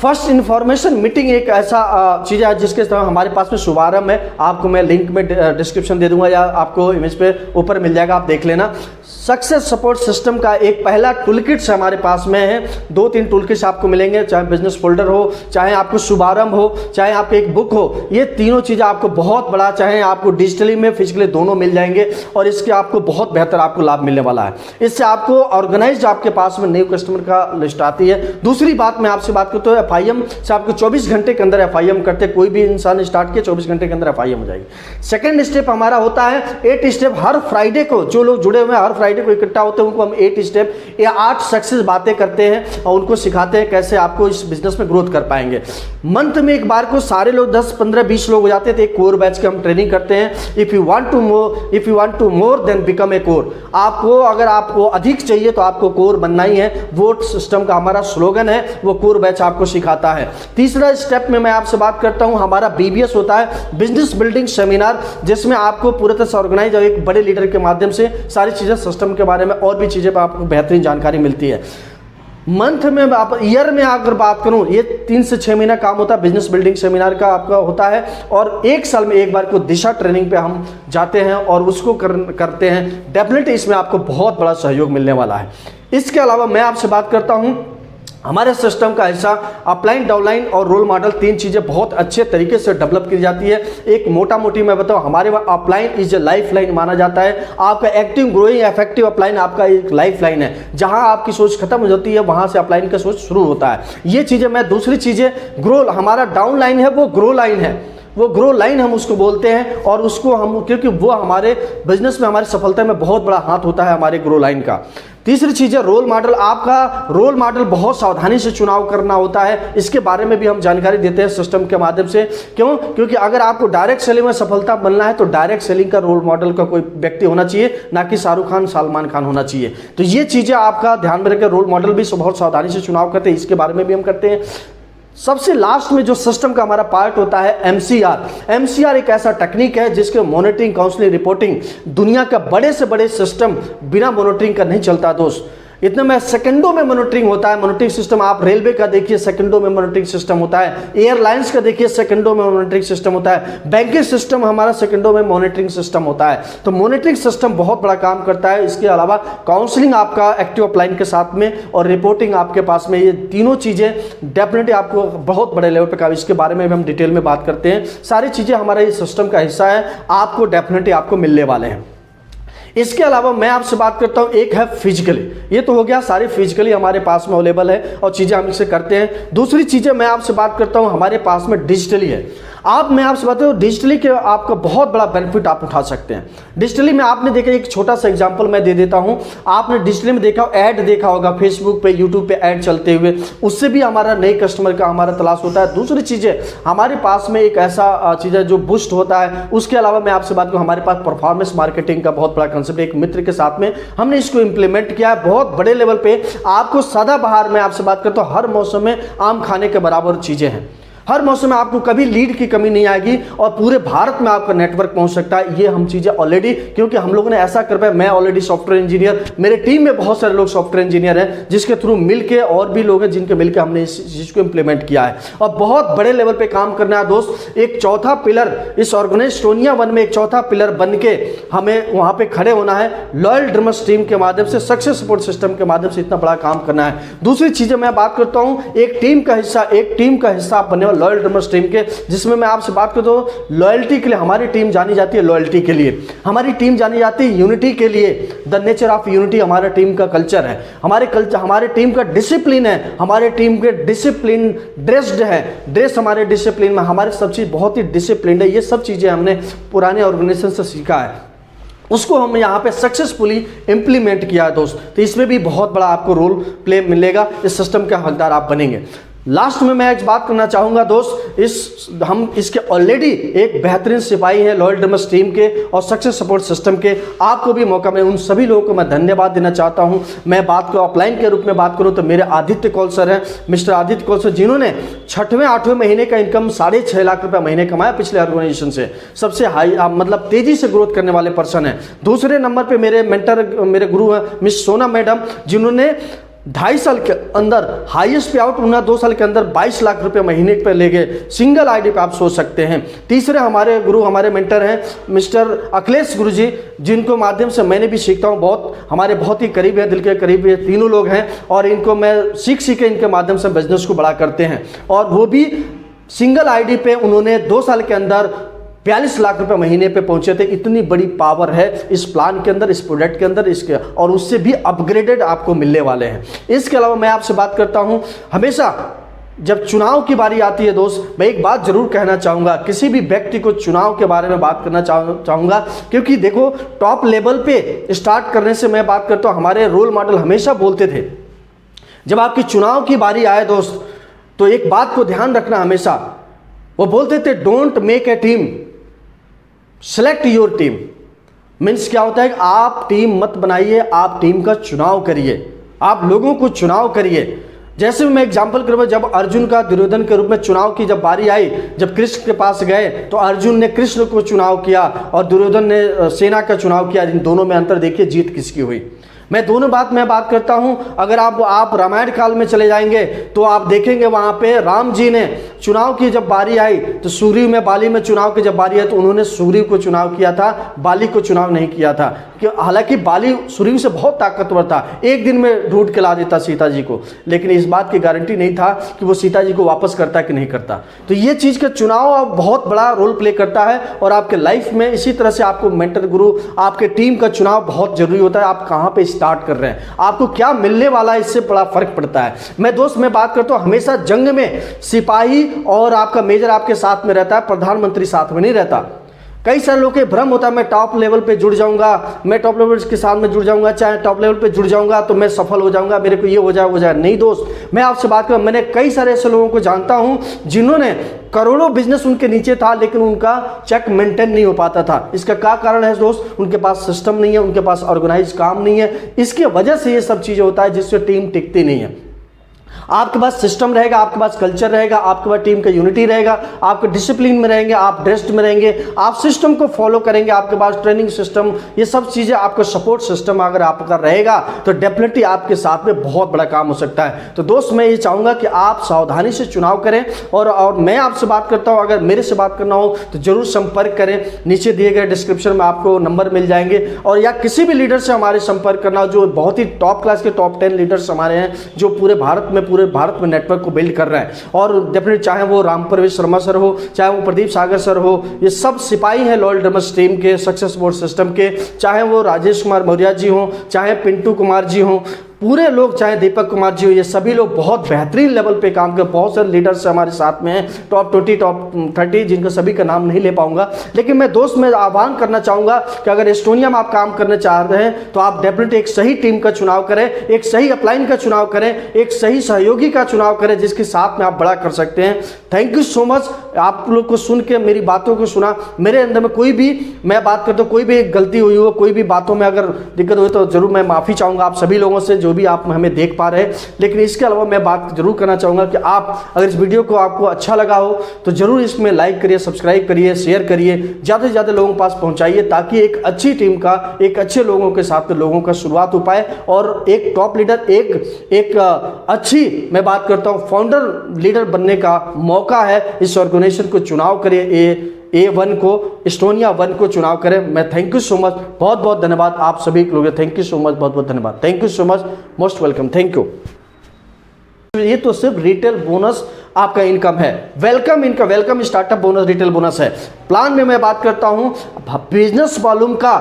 फर्स्ट इन्फॉर्मेशन मीटिंग एक ऐसा चीज़ है जिसके तरह हमारे पास में शुभारंभ है। आपको मैं लिंक में डिस्क्रिप्शन दे दूंगा या आपको इमेज पे ऊपर मिल जाएगा, आप देख लेना। सक्सेस सपोर्ट सिस्टम का एक पहला टूल किट्स हमारे पास में है, 2-3 टूल किट्स आपको मिलेंगे, चाहे बिजनेस फोल्डर हो, चाहे आपको शुभारंभ हो, चाहे आपकी एक बुक हो। ये तीनों चीज़ें आपको बहुत बड़ा, चाहे आपको डिजिटली में फिजिकली दोनों मिल जाएंगे और इसके आपको बहुत बेहतर आपको लाभ मिलने वाला है। इससे आपको ऑर्गेनाइज आपके पास में न्यू कस्टमर का लिस्ट आती है। दूसरी बात मैं आपसे बात करता हूँ FIM से आपको 24 घंटे के अंदर FIM करते, कोई भी इंसान स्टार्ट किया 24 घंटे के अंदर FIM हो जाएगी। सेकेंड स्टेप हमारा होता है 8 स्टेप। हर फ्राइडे को जो लोग जुड़े हुए हैं हर फ्राइडे को इकट्ठा होते हैं, उनको हम 8 स्टेप या 8 सक्सेस बातें करते हैं और उनको सिखाते हैं कैसे आपको इस बिजनेस में ग्रोथ कर पाएंगे। मंथ में एक बार को सारे लोग 10, 15, 20 लोग हो जाते हैं तो एक कोर बैच की हम ट्रेनिंग करते हैं। If you want to more than become a core. आपको अगर आपको अधिक चाहिए तो आपको कोर बनना ही है, वो सिस्टम का हमारा स्लोगन है, वो कोर बैच आपको सिखाता है। तीसरा स्टेप में मैं आपसे बात करता हूं, हमारा BBS होता है, बिजनेस बिल्डिंग सेमिनार, जिसमें आपको पूरे तरह से ऑर्गेनाइज और एक बड़े लीडर के माध्यम से सारी चीजें सिस्टम के बारे में और भी चीजें पर आपको बेहतरीन जानकारी मिलती है। मंथ में आप ईयर में अगर बात करूं, ये 3 से 6 महीना काम होता है, बिजनेस बिल्डिंग सेमिनार का आपका होता है। और 1 साल में एक बार को दिशा ट्रेनिंग पे हम जाते हैं और उसको करते हैं। डेफिनेटली इसमें आपको बहुत बड़ा सहयोग मिलने वाला है। इसके अलावा मैं आपसे बात करता हूं, हमारे सिस्टम का हिस्सा अपलाइन, डाउनलाइन और रोल मॉडल, 3 चीज़ें बहुत अच्छे तरीके से डेवलप की जाती है। एक मोटा मोटी मैं बताऊं, हमारे वहाँ upline is a life line माना जाता है। आपका एक्टिव ग्रोइंग इफेक्टिव अपलाइन आपका एक लाइफ लाइन है, जहां आपकी सोच खत्म हो जाती है वहां से अपलाइन का सोच शुरू होता है। ये चीज़ें मैं दूसरी चीज़ें ग्रो, हमारा डाउन लाइन है वो ग्रो लाइन है, वो ग्रो लाइन हम उसको बोलते हैं। और उसको हम, क्योंकि वो हमारे बिजनेस में हमारी सफलता में बहुत बड़ा हाथ होता है हमारे ग्रो लाइन का। तीसरी चीज़ है रोल मॉडल। आपका रोल मॉडल बहुत सावधानी से चुनाव करना होता है, इसके बारे में भी हम जानकारी देते हैं सिस्टम के माध्यम से। क्यों? क्योंकि अगर आपको डायरेक्ट सेलिंग में सफलता बनना है तो डायरेक्ट सेलिंग का रोल मॉडल का कोई व्यक्ति होना चाहिए, ना कि शाहरुख खान, सलमान खान होना चाहिए। तो ये चीज़ें आपका ध्यान में रखकर रोल मॉडल भी बहुत सावधानी से चुनाव करते हैं, इसके बारे में भी हम करते हैं। सबसे लास्ट में जो सिस्टम का हमारा पार्ट होता है MCR एक ऐसा टेक्निक है जिसके मॉनिटरिंग, काउंसलिंग, रिपोर्टिंग, दुनिया का बड़े से बड़े सिस्टम बिना मॉनिटरिंग का नहीं चलता दोस्त। इतने में सेकंडों में मॉनिटरिंग होता है। मॉनिटरिंग सिस्टम आप रेलवे का देखिए, सेकंडों में मॉनिटरिंग सिस्टम होता है। एयरलाइंस का देखिए, सेकंडों में मॉनिटरिंग सिस्टम होता है। बैंकिंग सिस्टम हमारा सेकंडों में मॉनिटरिंग सिस्टम होता है। तो मॉनिटरिंग सिस्टम बहुत बड़ा काम करता है। इसके अलावा काउंसलिंग आपका एक्टिव अपलाइन के साथ में और रिपोर्टिंग आपके पास में, ये तीनों चीज़ें डेफिनेटली आपको बहुत बड़े लेवल पर काम, इसके बारे में भी हम डिटेल में बात करते हैं। सारी चीज़ें हमारे इस सिस्टम का हिस्सा है, आपको डेफिनेटली आपको मिलने वाले हैं। इसके अलावा मैं आपसे बात करता हूं, एक है फिजिकली। ये तो हो गया, सारी फिजिकली हमारे पास में अवेलेबल है और चीज़ें हम इससे करते हैं। दूसरी चीज़ें मैं आपसे बात करता हूं, हमारे पास में डिजिटली है। मैं आपसे बात करूं डिजिटली के आपका बहुत बड़ा बेनिफिट आप उठा सकते हैं। डिजिटली में आपने देखा, एक छोटा सा एग्जांपल मैं दे देता हूं। आपने डिजिटली में देखा, ऐड देखा होगा फेसबुक पे, यूट्यूब पे ऐड चलते हुए, उससे भी हमारा नए कस्टमर का हमारा तलाश होता है। दूसरी चीज़ें हमारे पास में एक ऐसा चीज़ है जो बूस्ट होता है। उसके अलावा मैं आपसे बात करूं, हमारे पास परफॉर्मेंस मार्केटिंग का बहुत बड़ा कंसेप्ट, एक मित्र के साथ में हमने इसको इंप्लीमेंट किया है बहुत बड़े लेवल पे। आपको सदाबहार में आपसे बात करता हूं, हर मौसम में आम खाने के बराबर चीजें हैं। हर मौसम में आपको कभी लीड की कमी नहीं आएगी और पूरे भारत में आपका नेटवर्क पहुंच सकता है। ये हम चीजें ऑलरेडी, क्योंकि हम लोगों ने ऐसा कर पाया, मैं ऑलरेडी सॉफ्टवेयर इंजीनियर, मेरे टीम में बहुत सारे लोग सॉफ्टवेयर इंजीनियर हैं, जिसके थ्रू मिलके और भी लोग हैं जिनके मिलके हमने इस चीज को इंप्लीमेंट किया है और बहुत बड़े लेवल पे काम करना है दोस्त। एक चौथा पिलर इस ऑर्गेनाइज एस्टोनिया 1 में एक चौथा पिलर बन के हमें वहां पे खड़े होना है। लॉयल ड्रीमर्स टीम के माध्यम से, सक्सेस सपोर्ट सिस्टम के माध्यम से इतना बड़ा काम करना है। दूसरी चीजें मैं बात करता हूं, एक टीम का हिस्सा आप बने हो लॉयल ड्रीमर्स टीम, जिसमें मैं आपसे बात करता हूं लॉयल्टी के लिए। हमारी टीम जानी जाती है लॉयल्टी के लिए, हमारी टीम जानी जाती है यूनिटी के लिए। द नेचर ऑफ यूनिटी हमारा टीम का कल्चर है, हमारे टीम का डिसिप्लिन है, हमारे टीम के डिसिप्लिन ड्रेस्ड है, ड्रेस हमारे डिसिप्लिन में, हमारे सब चीज बहुत ही डिसिप्लिन है। ये सब चीजें हमने पुराने ऑर्गेनाइजेशन से सीखा है, उसको हम यहाँ पे सक्सेसफुली इंप्लीमेंट किया है दोस्त। तो इसमें भी बहुत बड़ा आपको रोल प्ले मिलेगा, इस सिस्टम का हकदार आप बनेंगे। लास्ट में मैं एक बात करना चाहूंगा दोस्त, हम इसके ऑलरेडी एक बेहतरीन सिपाही हैं लॉयल ड्रीमर्स टीम के और सक्सेस सपोर्ट सिस्टम के। आपको भी मौका मिले, उन सभी लोगों को मैं धन्यवाद देना चाहता हूं। मैं बात को अपलाइन के रूप में बात करूं तो मेरे आदित्य कौल सर हैं, मिस्टर आदित्य कौल सर, जिन्होंने 6वें 8वें महीने का इनकम 6.5 लाख रुपए महीने कमाया पिछले ऑर्गेनाइजेशन से। सबसे हाई मतलब तेजी से ग्रोथ करने वाले पर्सन है। दूसरे नंबर पर मेरे मेंटर, मेरे गुरु हैं मिस सोना मैडम, जिन्होंने 2.5 साल के अंदर हाईएस्ट पे आउट उन्हें 2 साल के अंदर 22 लाख रुपए महीने पे ले गए सिंगल आईडी पे, आप सोच सकते हैं। तीसरे हमारे गुरु, हमारे मेंटर हैं मिस्टर अखिलेश गुरु जी, जिनको माध्यम से मैंने भी सीखता हूँ, बहुत हमारे बहुत ही करीब है, दिल के करीब है, तीनों लोग हैं और इनको मैं सीख के इनके माध्यम से बिजनेस को बड़ा करते हैं। और वो भी सिंगल आईडी पे उन्होंने 2 साल के अंदर 42 लाख रुपए महीने पे पहुंचे थे। इतनी बड़ी पावर है इस प्लान के अंदर, इस प्रोडक्ट के अंदर, इसके और उससे भी अपग्रेडेड आपको मिलने वाले हैं। इसके अलावा मैं आपसे बात करता हूं, हमेशा जब चुनाव की बारी आती है दोस्त, मैं एक बात जरूर कहना चाहूँगा, किसी भी व्यक्ति को चुनाव के बारे में बात करना चाहूँगा, क्योंकि देखो टॉप लेवल पे स्टार्ट करने से मैं बात करता हूँ, हमारे रोल मॉडल हमेशा बोलते थे जब आपकी चुनाव की बारी आए दोस्त, तो एक बात को ध्यान रखना हमेशा, वो बोलते थे don't make a team, select your team. Means क्या होता है कि आप टीम मत बनाइए, आप टीम का चुनाव करिए, आप लोगों को चुनाव करिए। जैसे मैं एग्जांपल करूँ, जब अर्जुन का दुर्योधन के रूप में चुनाव की जब बारी आई, जब कृष्ण के पास गए तो अर्जुन ने कृष्ण को चुनाव किया और दुर्योधन ने सेना का चुनाव किया। इन दोनों में अंतर देखिए, जीत किसकी हुई। मैं दोनों बात बात करता हूं, अगर आप रामायण काल में चले जाएंगे तो आप देखेंगे वहां पे राम जी ने चुनाव की जब बारी आई तो सूर्य में, बाली में चुनाव की जब बारी आई तो उन्होंने सूर्य को चुनाव किया था, बाली को चुनाव नहीं किया था। कि हालांकि बाली सूर्य से बहुत ताकतवर था, एक दिन में ढूंढ के ला देता सीता जी को, लेकिन इस बात की गारंटी नहीं था कि वो सीता जी को वापस करता कि नहीं करता। तो ये चीज़ का चुनाव बहुत बड़ा रोल प्ले करता है और आपके लाइफ में इसी तरह से आपको मेंटर गुरु, आपके टीम का चुनाव बहुत जरूरी होता है। आप कहाँ पे स्टार्ट कर रहे हैं, आपको क्या मिलने वाला है, इससे बड़ा फर्क पड़ता है। मैं बात करता हूँ, हमेशा जंग में सिपाही और आपका मेजर आपके साथ में रहता है, प्रधानमंत्री साथ में नहीं रहता। कई सारे लोगों को भ्रम होता है मैं टॉप लेवल पे जुड़ जाऊंगा, मैं टॉप लेवल के साथ में जुड़ जाऊंगा, चाहे टॉप लेवल पे जुड़ जाऊंगा तो मैं सफल हो जाऊंगा, मेरे को ये हो जाए वो जाए। नहीं दोस्त, मैं आपसे बात करूं, मैंने कई सारे ऐसे लोगों को जानता हूं जिन्होंने करोड़ों बिजनेस उनके नीचे था, लेकिन उनका चेक मेंटेन नहीं हो पाता था। इसका क्या कारण है दोस्त? उनके पास सिस्टम नहीं है, उनके पास ऑर्गेनाइज काम नहीं है। इसके वजह से ये सब चीजें होता है जिससे टीम टिकती नहीं है। आपके पास सिस्टम रहेगा, आपके पास कल्चर रहेगा, आपके पास टीम का यूनिटी रहेगा, आपके डिसिप्लिन में रहेंगे, आप ड्रेस्ड में रहेंगे, आप सिस्टम को फॉलो करेंगे, आपके पास ट्रेनिंग सिस्टम, ये सब चीज़ें, आपका सपोर्ट सिस्टम अगर आपका रहेगा तो डेफिनेटली आपके साथ में बहुत बड़ा काम हो सकता है। तो दोस्त मैं ये चाहूँगा कि आप सावधानी से चुनाव करें और मैं आपसे बात करता हूँ, अगर मेरे से बात करना हो तो जरूर संपर्क करें। नीचे दिए गए डिस्क्रिप्शन में आपको नंबर मिल जाएंगे, और या किसी भी लीडर से हमारे संपर्क करना हो, जो बहुत ही टॉप क्लास के टॉप 10 लीडर्स हमारे हैं, जो पूरे भारत में नेटवर्क को बिल्ड कर रहे हैं। और डेफिनेटली चाहे वो राम प्रवेश शर्मा सर हो, चाहे वो प्रदीप सागर सर हो, ये सब सिपाही हैं लॉयल ड्रमर्स टीम के, सक्सेस बोर्ड सिस्टम के, चाहे वो राजेश कुमार मौर्य जी हो, चाहे पिंटू कुमार जी हो, पूरे लोग, चाहे दीपक कुमार जी हो, ये सभी लोग बहुत बेहतरीन लेवल पे काम कर, बहुत सारे लीडर्स हमारे साथ में हैं, टॉप 20 टॉप 30, जिनका सभी का नाम नहीं ले पाऊंगा। लेकिन मैं दोस्त मैं आह्वान करना चाहूँगा कि अगर एस्टोनिया में आप काम करना चाह रहे हैं तो आप डेफिनेटली एक सही टीम का चुनाव करें, एक सही अपलाइन का चुनाव करें, एक सही सहयोगी का चुनाव करें, जिसके साथ में आप बड़ा कर सकते हैं। थैंक यू सो मच, आप लोग को सुन के, मेरी बातों को सुना। मेरे अंदर में कोई भी, मैं बात करता हूँ, कोई भी गलती हुई हो, कोई भी बातों में अगर दिक्कत हुई तो जरूर मैं माफ़ी चाहूँगा आप सभी लोगों से जो भी आप हमें देख पा रहे हैं। लेकिन इसके अलावा मैं बात जरूर करना चाहूँगा कि आप अगर इस वीडियो को आपको अच्छा लगा हो तो जरूर इसमें लाइक करिए, सब्सक्राइब करिए, शेयर करिए, ज़्यादा से ज़्यादा लोगों के पास पहुँचाइए, ताकि एक अच्छी टीम का, एक अच्छे लोगों के साथ में लोगों का शुरुआत हो पाए और एक टॉप लीडर, एक अच्छी, मैं बात करता हूँ, फाउंडर लीडर बनने का मौका है। इस ऑर्गेनाइजेशन को चुनाव करिए, A1 को, एस्टोनिया 1 को चुनाव करें। मैं थैंक यू सो मच, बहुत बहुत धन्यवाद आप सभी लोगों को, थैंक यू सो मच, बहुत बहुत धन्यवाद, thank you so much, most welcome, thank you. ये तो सिर्फ रिटेल बोनस आपका इनकम है, welcome income, welcome startup bonus, retail bonus है। प्लान में मैं बात करता हूं बिजनेस वॉल्यूम का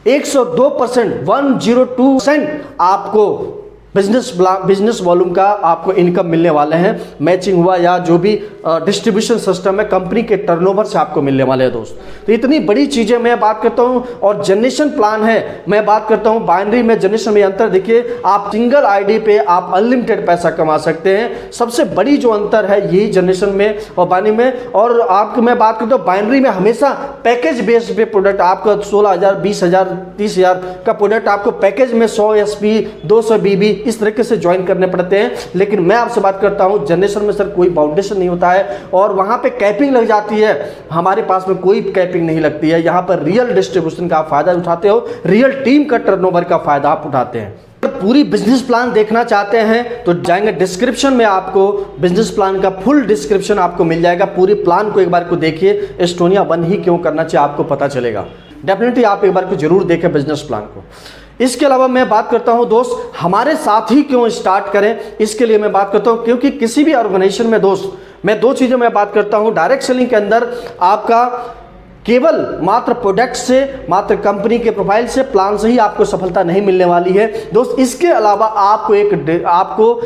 102%, 102% आपको बिजनेस वॉल्यूम का आपको इनकम मिलने वाले हैं। मैचिंग हुआ या जो भी डिस्ट्रीब्यूशन सिस्टम है कंपनी के टर्नओवर से आपको मिलने वाले हैं दोस्त। तो इतनी बड़ी चीजें मैं बात करता हूं। और जनरेशन प्लान है, मैं बात करता हूं बाइनरी में, जनरेशन में अंतर देखिए, आप सिंगल आईडी पे आप अनलिमिटेड पैसा कमा सकते हैं। सबसे बड़ी जो अंतर है यही जनरेशन में और बाइनरी में। और आपको मैं बात करता हूँ बाइनरी में हमेशा पैकेज बेस्ड पे प्रोडक्ट, आपका 16,000, 20,000, 30,000 का प्रोडक्ट आपको पैकेज में 100 SP, 200 BB इस तरीके से ज्वाइन करने पड़ते हैं। लेकिन मैं आपसे बात करता हूं जनरेशन में सर कोई फाउंडेशन नहीं होता है और वहां पे कैपिंग लग जाती है। हमारे पास में कोई कैपिंग नहीं लगती है। यहां पर रियल डिस्ट्रीब्यूशन का फायदा उठाते हो, रियल टीम का टर्नओवर का फायदा आप उठाते हैं। पूरी बिजनेस प्लान देखना चाहते हैं तो जाएंगे डिस्क्रिप्शन में, आपको बिजनेस प्लान का फुल डिस्क्रिप्शन आपको मिल जाएगा। पूरी प्लान को एक बार को देखिए, एस्टोनिया 1 ही क्यों करना चाहिए आपको पता चलेगा। डेफिनेटली आप एक बार को जरूर देखें बिजनेस प्लान को। इसके अलावा मैं बात करता हूं दोस्त, हमारे साथ ही क्यों स्टार्ट करें, इसके लिए मैं बात करता हूं क्योंकि किसी भी ऑर्गेनाइजेशन में दोस्त मैं 2 चीज़ें मैं बात करता हूं। डायरेक्ट सेलिंग के अंदर आपका केवल मात्र प्रोडक्ट से, मात्र कंपनी के प्रोफाइल से, प्लान से ही आपको सफलता नहीं मिलने वाली है दोस्त। इसके अलावा आपको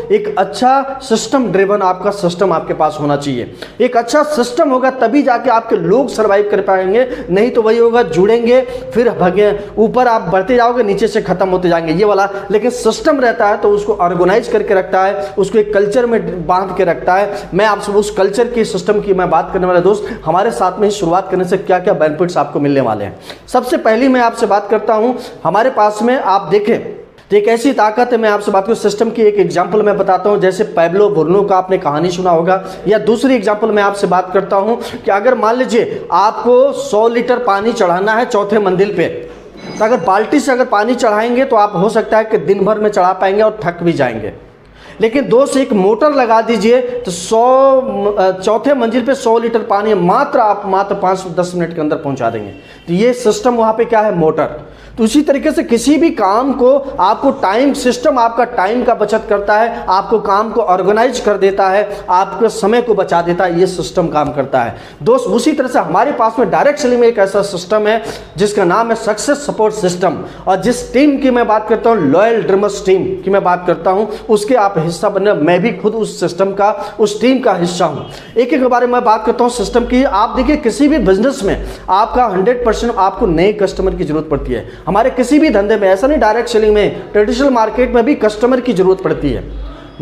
एक अच्छा सिस्टम ड्रिवन आपका सिस्टम आपके पास होना चाहिए। एक अच्छा सिस्टम होगा तभी जाके आपके लोग सर्वाइव कर पाएंगे, नहीं तो वही होगा जुड़ेंगे फिर भगे ऊपर आप बढ़ते जाओगे, नीचे से खत्म होते जाएंगे ये वाला। लेकिन सिस्टम रहता है तो उसको ऑर्गेनाइज करके रखता है, उसको एक कल्चर में बांध के रखता है। मैं आपसे उस कल्चर की, सिस्टम की मैं बात करने वाला दोस्त। हमारे साथ में ही शुरुआत करने से क्या क्या बेनिफिट्स आपको मिलने वाले हैं। सबसे पहली मैं आपसे बात करता हूं, हमारे पास में आप देखें तो एक ऐसी ताकत है, मैं आपसे बात करूं सिस्टम की एक एग्जांपल मैं बताता हूं। जैसे पैब्लो बुर्नो का आपने कहानी सुना होगा, या दूसरी एग्जांपल मैं आपसे बात करता हूं कि अगर मान लीजिए आपको 100 लीटर पानी चढ़ाना है 4थे मंजिल पे, तो अगर बाल्टी से अगर पानी चढ़ाएंगे तो आप हो सकता है कि दिन भर में चढ़ा पाएंगे और थक भी जाएंगे। लेकिन दोस्त एक मोटर लगा दीजिए तो 4थे मंजिल पे 100 लीटर पानी मात्र 5-10 मिनट के अंदर पहुंचा देंगे। तो ये सिस्टम वहां पे क्या है, मोटर। तो उसी तरीके से किसी भी काम को आपको टाइम सिस्टम आपका टाइम का बचत करता है, आपको काम को ऑर्गेनाइज कर देता है, आपके समय को बचा देता है, ये सिस्टम काम करता है दोस्त। उसी तरह से हमारे पास में डायरेक्ट सेलिंग में एक ऐसा सिस्टम है जिसका नाम है सक्सेस सपोर्ट सिस्टम। और जिस टीम की मैं बात करता हूँ, लॉयल ड्रीमर्स टीम की मैं बात करता हूँ, उसके आप हिस्सा बनने, मैं भी खुद उस सिस्टम का, उस टीम का हिस्सा हूँ। एक एक बारे में मैं बात करता हूँ सिस्टम की। आप देखिए किसी भी बिजनेस में आपका 100% आपको नए कस्टमर की जरूरत पड़ती है। हमारे किसी भी धंधे में, ऐसा नहीं डायरेक्ट सेलिंग में, ट्रेडिशनल मार्केट में भी कस्टमर की जरूरत पड़ती है।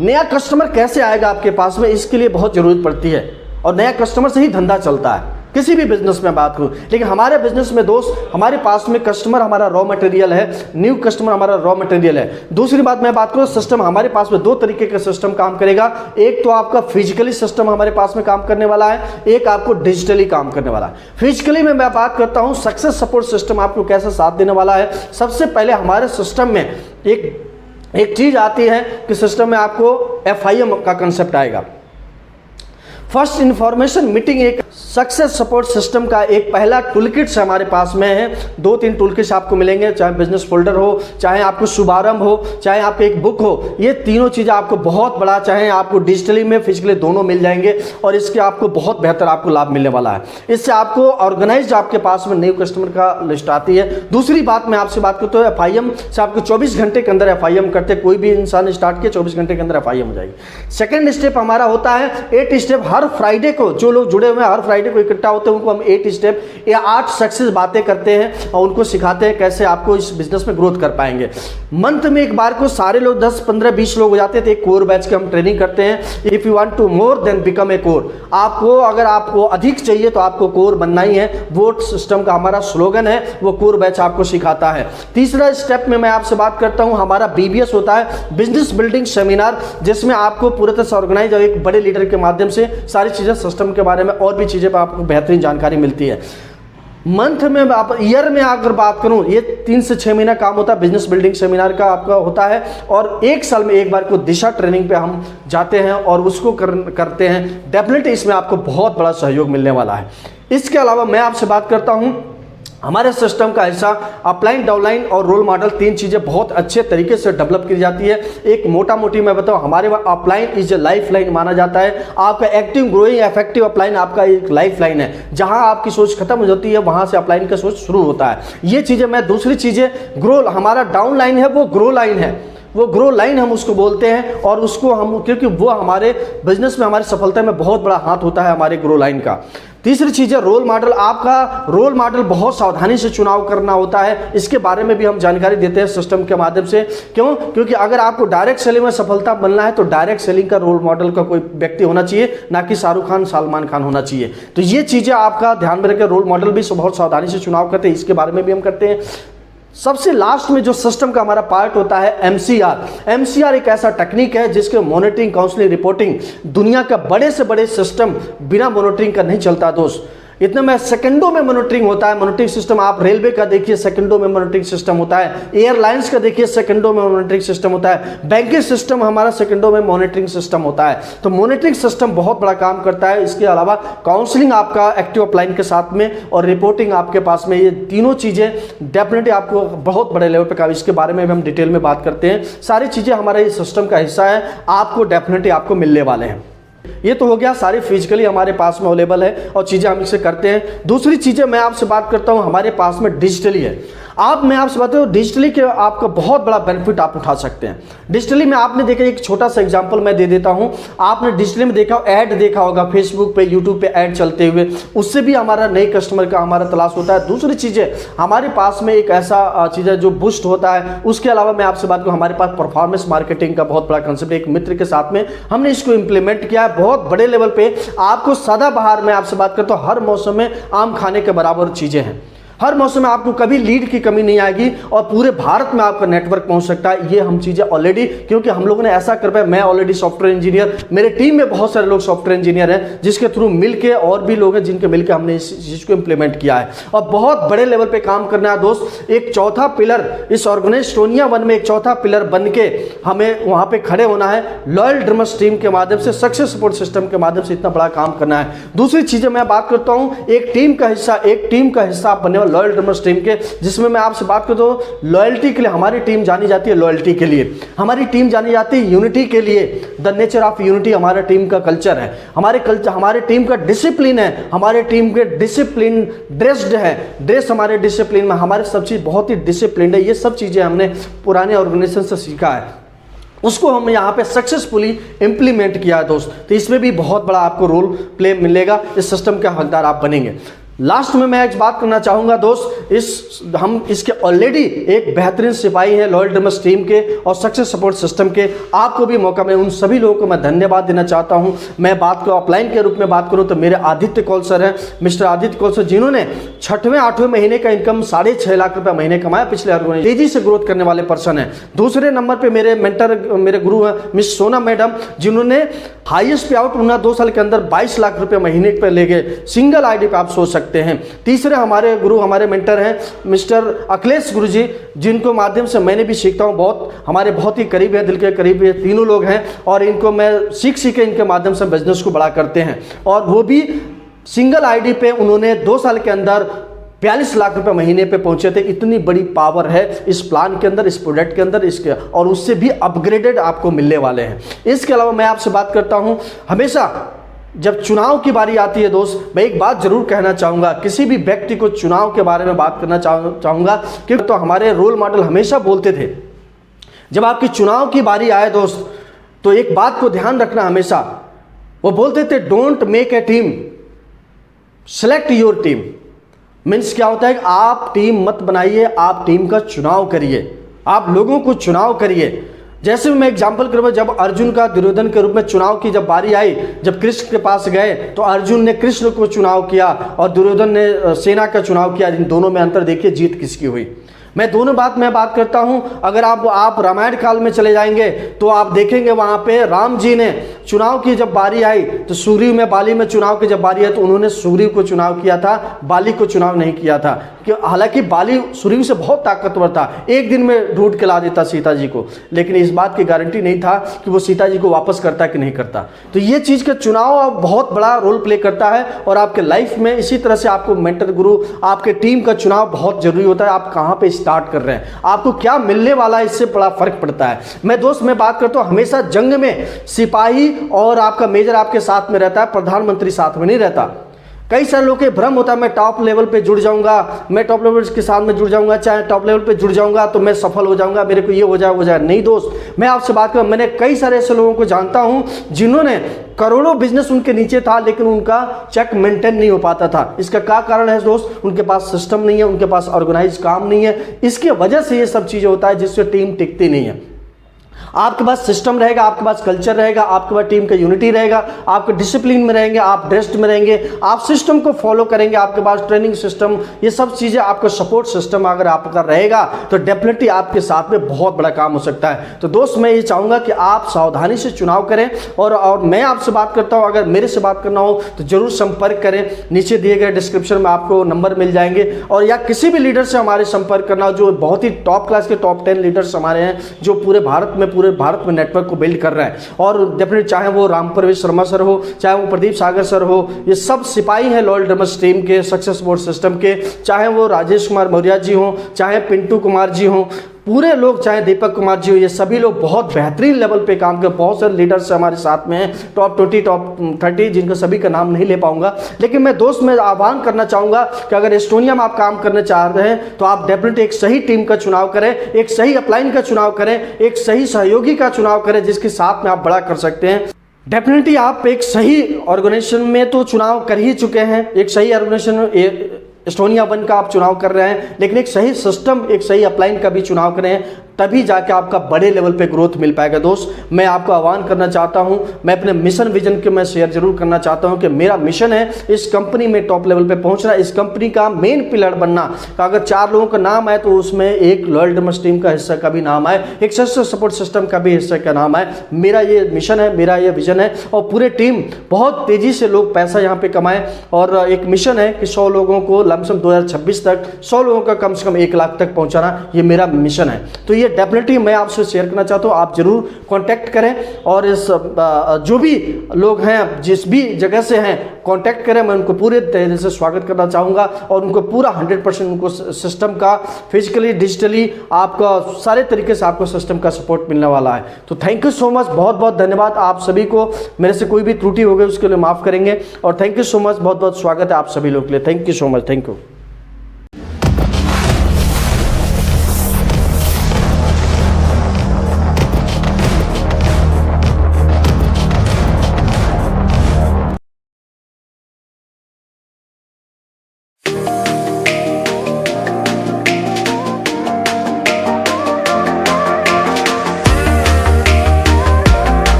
नया कस्टमर कैसे आएगा आपके पास में, इसके लिए बहुत जरूरत पड़ती है, और नया कस्टमर से ही धंधा चलता है किसी भी बिजनेस में बात करूं। लेकिन हमारे बिजनेस में दोस्त, हमारे पास में कस्टमर हमारा रॉ मटेरियल है, न्यू कस्टमर हमारा रॉ मटेरियल है। दूसरी बात मैं बात करूं सिस्टम, हमारे पास में 2 तरीके का सिस्टम काम करेगा। एक तो आपका फिजिकली सिस्टम हमारे पास में काम करने वाला है, एक आपको डिजिटली काम करने वाला है। फिजिकली में मैं बात करता हूं सक्सेस सपोर्ट सिस्टम आपको कैसे साथ देने वाला है। सबसे पहले हमारे सिस्टम में एक चीज आती है कि सिस्टम में आपको FIM का कंसेप्ट आएगा, फर्स्ट इंफॉर्मेशन मीटिंग। एक सक्सेस सपोर्ट सिस्टम का एक पहला टूल किट्स हमारे पास में है। 2-3 टूल किट्स आपको मिलेंगे, चाहे बिजनेस फोल्डर हो, चाहे आपको शुभारंभ हो, चाहे आपको एक बुक हो। ये तीनों चीज़ें आपको बहुत बड़ा, चाहे आपको डिजिटली में फिजिकली दोनों मिल जाएंगे, और इसके आपको बहुत बेहतर आपको लाभ मिलने वाला है। इससे आपको ऑर्गेनाइज आपके पास में न्यू कस्टमर का लिस्ट आती है। दूसरी बात मैं आपसे बात करता हूँ FIM से, आपको 24 घंटे के अंदर FIM करते, कोई भी इंसान स्टार्ट किया 24 घंटे के अंदर FIM हो जाएगी। सेकेंड स्टेप हमारा होता है 8 स्टेप। हर फ्राइडे को जो लोग जुड़े हुए हैं, हर फ्राइडे को इकट्ठा होते हैं, उनको हम 8 स्टेप या 8 सक्सेस बातें करते हैं और उनको सिखाते हैं कैसे आपको इस बिजनेस में ग्रोथ कर पाएंगे। मंथ में एक बार को सारे लोग 10, 15, 20 लोग हो जाते हैं, तो एक कोर बैच की हम ट्रेनिंग करते हैं। If you want to more than become a core. आपको अगर आपको अधिक चाहिए तो आपको कोर बनना ही है, वो सिस्टम का हमारा स्लोगन है, वो कोर बैच आपको सिखाता है। तीसरा स्टेप में मैं आपसे बात करता हूं, हमारा BBS होता है, बिजनेस बिल्डिंग सेमिनार, जिसमें आपको पूरे तरह से ऑर्गेनाइज और एक बड़े लीडर के माध्यम से सारी चीजें, सिस्टम के बारे में और भी चीजें पर आपको बेहतरीन जानकारी मिलती है। मंथ में, आप ईयर में अगर बात करूं, ये 3 से 6 महीना काम होता है, बिजनेस बिल्डिंग सेमिनार का आपका होता है। और 1 साल में एक बार को दिशा ट्रेनिंग पे हम जाते हैं और उसको करते हैं। डेफिनेटली इसमें आपको बहुत बड़ा सहयोग मिलने वाला है। इसके अलावा मैं आपसे बात करता हूं, हमारे सिस्टम का हिस्सा अपलाइन, डाउनलाइन और रोल मॉडल, 3 चीज़ें बहुत अच्छे तरीके से डेवलप की जाती है। एक मोटा मोटी मैं बताऊं, हमारे वहाँ upline is a life line माना जाता है। आपका एक्टिव, ग्रोइंग, इफेक्टिव अपलाइन आपका एक लाइफ लाइन है। जहां आपकी सोच खत्म हो जाती है, वहां से अपलाइन का सोच शुरू होता है। ये चीज़ें मैं, दूसरी चीज़ें ग्रो, हमारा डाउन लाइन है, वो ग्रो लाइन है, वो ग्रो लाइन हम उसको बोलते हैं। और उसको हम, क्योंकि वो हमारे बिजनेस में, हमारी सफलता में बहुत बड़ा हाथ होता है हमारे ग्रो लाइन का। तीसरी चीज़ है रोल मॉडल। आपका रोल मॉडल बहुत सावधानी से चुनाव करना होता है, इसके बारे में भी हम जानकारी देते हैं सिस्टम के माध्यम से। क्यों? क्योंकि अगर आपको डायरेक्ट सेलिंग में सफलता बनना है तो डायरेक्ट सेलिंग का रोल मॉडल का कोई व्यक्ति होना चाहिए, ना कि शाहरुख खान, सलमान खान होना चाहिए। तो ये चीज़ें आपका ध्यान में रखें। रोल मॉडल भी बहुत सावधानी से चुनाव करते हैं, इसके बारे में भी हम करते हैं। सबसे लास्ट में जो सिस्टम का हमारा पार्ट होता है MCR एक ऐसा टेक्निक है जिसके मॉनिटरिंग, काउंसलिंग, रिपोर्टिंग, दुनिया का बड़े से बड़े सिस्टम बिना मॉनिटरिंग का नहीं चलता दोस्त। इतने में सेकंडों में मॉनिटरिंग होता है। मॉनिटरिंग सिस्टम आप रेलवे का देखिए, सेकंडों में मॉनिटरिंग सिस्टम होता है। एयरलाइंस का देखिए, सेकंडों में मॉनिटरिंग सिस्टम होता है। बैंकिंग सिस्टम हमारा सेकंडों में मॉनिटरिंग सिस्टम होता है। तो मॉनिटरिंग सिस्टम बहुत बड़ा काम करता है। इसके अलावा काउंसलिंग आपका एक्टिव अपलाइन के साथ में और रिपोर्टिंग आपके पास में, ये तीनों चीजें डेफिनेटली आपको बहुत बड़े लेवल पे काम, इसके बारे में भी हम डिटेल में बात करते हैं। सारी चीजें हमारे इस सिस्टम का हिस्सा है, आपको डेफिनेटली आपको मिलने वाले हैं। ये तो हो गया सारी फिजिकली हमारे पास में अवेलेबल है और चीजें हम इसे करते हैं। दूसरी चीजें मैं आपसे बात करता हूं, हमारे पास में डिजिटली है। मैं आपसे बात करूं डिजिटली के आपका बहुत बड़ा बेनिफिट आप उठा सकते हैं। डिजिटली में आपने देखा, एक छोटा सा एग्जांपल मैं दे देता हूं। आपने डिजिटली में देखा, ऐड देखा होगा फेसबुक पे, यूट्यूब पे ऐड चलते हुए, उससे भी हमारा नए कस्टमर का हमारा तलाश होता है। दूसरी चीजें हमारे पास में एक ऐसा चीज है जो बूस्ट होता है। उसके अलावा मैं आपसे बात करूं, हमारे पास परफॉर्मेंस मार्केटिंग का बहुत बड़ा कंसेप्ट, एक मित्र के साथ में हमने इसको इंप्लीमेंट किया है बहुत बड़े लेवल पे। आपको सदाबहार में आपसे बात करता हूं, हर मौसम में आम खाने के बराबर चीजें हैं। हर मौसम में आपको कभी लीड की कमी नहीं आएगी और पूरे भारत में आपका नेटवर्क पहुंच सकता है। ये हम चीजें ऑलरेडी, क्योंकि हम लोगों ने ऐसा कर पाया, मैं ऑलरेडी सॉफ्टवेयर इंजीनियर, मेरे टीम में बहुत सारे लोग सॉफ्टवेयर इंजीनियर हैं, जिसके थ्रू मिलके और भी लोग हैं जिनके मिलके हमने इस चीज को इंप्लीमेंट किया है और बहुत बड़े लेवल पे काम करना है दोस्त। एक चौथा पिलर इस ऑर्गेनाइजेशनिया 1 में, एक चौथा पिलर बन के हमें वहां पे खड़े होना है। लॉयल ड्रीमर्स टीम के माध्यम से, सक्सेस सपोर्ट सिस्टम के माध्यम से इतना बड़ा काम करना है। दूसरी चीजें मैं बात करता हूं, एक टीम का हिस्सा आप बने हो लॉयल ड्रीमर्स टीम के, जिसमें मैं आपसे बात करता हूं लॉयल्टी के लिए। हमारी टीम जानी जाती है लॉयल्टी के लिए, हमारी टीम जानी जाती है यूनिटी के लिए। द नेचर ऑफ यूनिटी हमारा टीम का कल्चर है, हमारे टीम का डिसिप्लिन है, हमारे टीम के डिसिप्लिन ड्रेस्ड है, ड्रेस हमारे डिसिप्लिन में, हमारे सब चीज बहुत ही डिसिप्लिन है। ये सब चीजें हमने पुराने ऑर्गेनाइजेशन से सीखा है, उसको हम यहाँ पे सक्सेसफुली इंप्लीमेंट किया है दोस्त। तो इसमें भी बहुत बड़ा आपको रोल प्ले मिलेगा, इस सिस्टम के हकदार आप बनेंगे। लास्ट में मैं एक बात करना चाहूंगा दोस्त, हम इसके ऑलरेडी एक बेहतरीन सिपाही हैं लॉयल ड्रीमर्स टीम के और सक्सेस सपोर्ट सिस्टम के। आपको भी मौका मिले, उन सभी लोगों को मैं धन्यवाद देना चाहता हूं। मैं बात करूं ऑफलाइन के रूप में बात करूं तो मेरे आदित्य कौल सर हैं, मिस्टर आदित्य कौल सर, जिन्होंने 6वें 8वें महीने का इनकम 6.5 लाख रुपए महीने कमाया पिछले हर महीने। तेजी से ग्रोथ करने वाले पर्सन है। दूसरे नंबर पर मेरे मेंटर, मेरे गुरु हैं मिस सोना मैडम, जिन्होंने हाईएस्ट पे आउट 2 साल के अंदर 22 लाख रुपए महीने पे ले गए, सिंगल आईडी पे आप सोच सकते हैं। तीसरे हमारे गुरु, हमारे मेंटर हैं मिस्टर अखिलेश गुरु जी, जिनको माध्यम से मैंने भी सीखता हूं, हमारे बहुत ही करीब है, दिल के करीब है। तीनों लोग हैं और इनको मैं सीख के इनके माध्यम से बिजनेस को बड़ा करते हैं और वो भी सिंगल आईडी पे उन्होंने 2 साल के अंदर 42 लाख रुपए महीने पे पहुंचे थे। इतनी बड़ी पावर है इस प्लान के अंदर, इस प्रोडक्ट के अंदर, इसके और उससे भी अपग्रेडेड आपको मिलने वाले हैं। इसके अलावा मैं आपसे बात करता हूं, हमेशा जब चुनाव की बारी आती है दोस्त, मैं एक बात जरूर कहना चाहूंगा, किसी भी व्यक्ति को चुनाव के बारे में बात करना चाहूंगा, क्योंकि तो हमारे रोल मॉडल हमेशा बोलते थे, जब आपकी चुनाव की बारी आए दोस्त तो एक बात को ध्यान रखना हमेशा, वो बोलते थे don't make a team, select your team. Means क्या होता है कि आप टीम मत बनाइए, आप टीम का चुनाव करिए, आप लोगों को चुनाव करिए। जैसे मैं एग्जाम्पल करूँगा, जब अर्जुन का दुर्योधन के रूप में चुनाव की जब बारी आई, जब कृष्ण के पास गए तो अर्जुन ने कृष्ण को चुनाव किया और दुर्योधन ने सेना का चुनाव किया। इन दोनों में अंतर देखिए, जीत किसकी हुई। मैं बात करता हूं, अगर आप रामायण काल में चले जाएंगे तो आप देखेंगे वहां पे राम जी ने चुनाव की जब बारी आई तो सुग्रीव में, बाली में चुनाव की जब बारी आई तो उन्होंने सुग्रीव को चुनाव किया था, बाली को चुनाव नहीं किया था। हालांकि बाली सुग्रीव से बहुत ताकतवर था, एक दिन में ढूंढ के ला देता सीता जी को, लेकिन इस बात की गारंटी नहीं था कि वो सीता जी को वापस करता कि नहीं करता। तो ये चीज का चुनाव बहुत बड़ा रोल प्ले करता है और आपके लाइफ में इसी तरह से आपको मेंटर गुरु, आपके टीम का चुनाव बहुत जरूरी होता है। आप कहां पे स्टार्ट कर रहे हैं, आपको क्या मिलने वाला है, इससे बड़ा फर्क पड़ता है। मैं बात करता हूं, हमेशा जंग में सिपाही और आपका मेजर आपके साथ में रहता है, प्रधानमंत्री साथ में नहीं रहता। कई सारे लोगों के भ्रम होता है मैं टॉप लेवल पे जुड़ जाऊंगा, मैं टॉप लेवल के साथ में जुड़ जाऊंगा, चाहे टॉप लेवल पे जुड़ जाऊंगा तो मैं सफल हो जाऊंगा, मेरे को ये हो जाए वो जाए। नहीं दोस्त, मैं आपसे बात करूं, मैंने कई सारे ऐसे लोगों को जानता हूं जिन्होंने करोड़ों बिजनेस उनके नीचे था लेकिन उनका चेक मेंटेन नहीं हो पाता था। इसका क्या कारण है दोस्त? उनके पास सिस्टम नहीं है, उनके पास ऑर्गेनाइज काम नहीं है। इसके वजह से ये सब चीजें होता है जिससे टीम टिकती नहीं है। आपके पास सिस्टम रहेगा, आपके पास कल्चर रहेगा, आपके पास टीम का यूनिटी रहेगा, आपके डिसिप्लिन में रहेंगे, आप ड्रेस्ड में रहेंगे, आप सिस्टम को फॉलो करेंगे, आपके पास ट्रेनिंग सिस्टम, ये सब चीज़ें, आपका सपोर्ट सिस्टम अगर आपका रहेगा तो डेफिनेटली आपके साथ में बहुत बड़ा काम हो सकता है। तो दोस्त मैं ये चाहूँगा कि आप सावधानी से चुनाव करें और मैं आपसे बात करता हूँ, अगर मेरे से बात करना हो तो जरूर संपर्क करें। नीचे दिए गए डिस्क्रिप्शन में आपको नंबर मिल जाएंगे, और या किसी भी लीडर से हमारे संपर्क करना हो जो बहुत ही टॉप क्लास के टॉप 10 लीडर्स हमारे हैं जो पूरे भारत में नेटवर्क को बिल्ड कर रहे हैं। और डेफिनेटली चाहे वो राम प्रवेश शर्मा सर हो, चाहे वो प्रदीप सागर सर हो, ये सब सिपाही हैं लॉयल ड्रमर्स टीम के, सक्सेस बोर्ड सिस्टम के, चाहे वो राजेश कुमार मौर्य जी हों, चाहे पिंटू कुमार जी हों, पूरे लोग, चाहे दीपक कुमार जी हो, ये सभी लोग बहुत बेहतरीन लेवल पे काम कर, बहुत सारे लीडर्स हमारे साथ में हैं, टॉप 20 टॉप 30, जिनका सभी का नाम नहीं ले पाऊंगा। लेकिन मैं दोस्त में आह्वान करना चाहूँगा कि अगर एस्टोनिया में आप काम करना चाह रहे हैं तो आप डेफिनेटली एक सही टीम का चुनाव करें, एक सही अपलाइन का चुनाव करें, एक सही सहयोगी का चुनाव करें जिसके साथ में आप बड़ा कर सकते हैं। डेफिनेटली आप एक सही ऑर्गेनाइजेशन में तो चुनाव कर ही चुके हैं, एक सही ऑर्गेनाइजेशन एस्टोनिया 1 का आप चुनाव कर रहे हैं, लेकिन एक सही सिस्टम, एक सही अपलाइन का भी चुनाव करें, तभी जाके आपका बड़े लेवल पे ग्रोथ मिल पाएगा। दोस्त मैं आपको आह्वान करना चाहता हूं, मैं अपने मिशन विजन के मैं शेयर जरूर करना चाहता हूं कि मेरा मिशन है इस कंपनी में टॉप लेवल पे पहुंचना, इस कंपनी का मेन पिलर बनना। अगर 4 लोगों का नाम आए तो उसमें एक लॉयल ड्रमर्स टीम का हिस्सा का भी नाम आए, एक सपोर्ट सिस्टम का भी हिस्सा का नाम आए। मेरा ये मिशन है, मेरा ये विजन है, और पूरे टीम बहुत तेजी से लोग पैसा यहाँ पे कमाएं, और एक मिशन है कि 100 लोगों को लमसम 2026 तक 100 लोगों का कम से कम 1 लाख तक पहुंचाना, ये मेरा मिशन है। तो ये डेफिनेटली मैं आपसे शेयर करना चाहता हूँ, आप जरूर कांटेक्ट करें, और इस जो भी लोग हैं जिस भी जगह से हैं कांटेक्ट करें, मैं उनको पूरे तरह से स्वागत करना चाहूँगा, और उनको पूरा 100% उनको सिस्टम का फिजिकली डिजिटली आपका सारे तरीके से आपको सिस्टम का सपोर्ट मिलने वाला है। तो थैंक यू सो मच, बहुत बहुत धन्यवाद आप सभी को। मेरे से कोई भी त्रुटि हो गई उसके लिए माफ़ करेंगे, और थैंक यू सो मच, बहुत बहुत स्वागत है आप सभी लोग के लिए। Thank you so much, thank you.